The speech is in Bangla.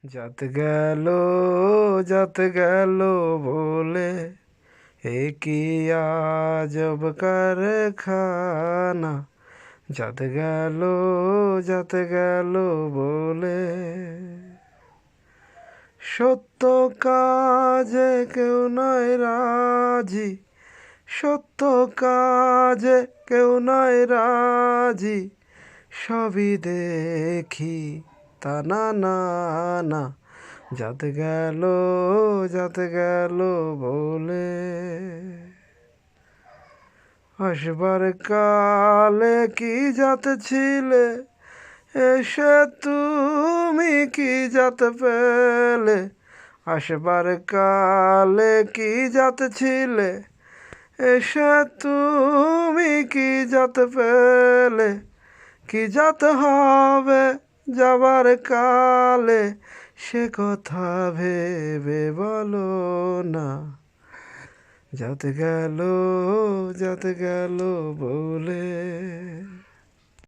জাত গেল জাত গেল বলে এ কি আজব কারখানা। জাত গেল বলে সত্য কাজে কেউ নয় রাজি, সত্য কাজে কেউ নয় রাজি, সবই দেখি তা না না না। জাত গেল বলে আসবার কালে কি জাত ছিলে, এসে তুমি কি জাত পেলে। আসবার কালে কি জাত ছিলে, এসে তুমি কি জাত পেলে। কি জাত হবে যাবার কালে, সে কথা ভেবে বলো না। জাত গেল বলে।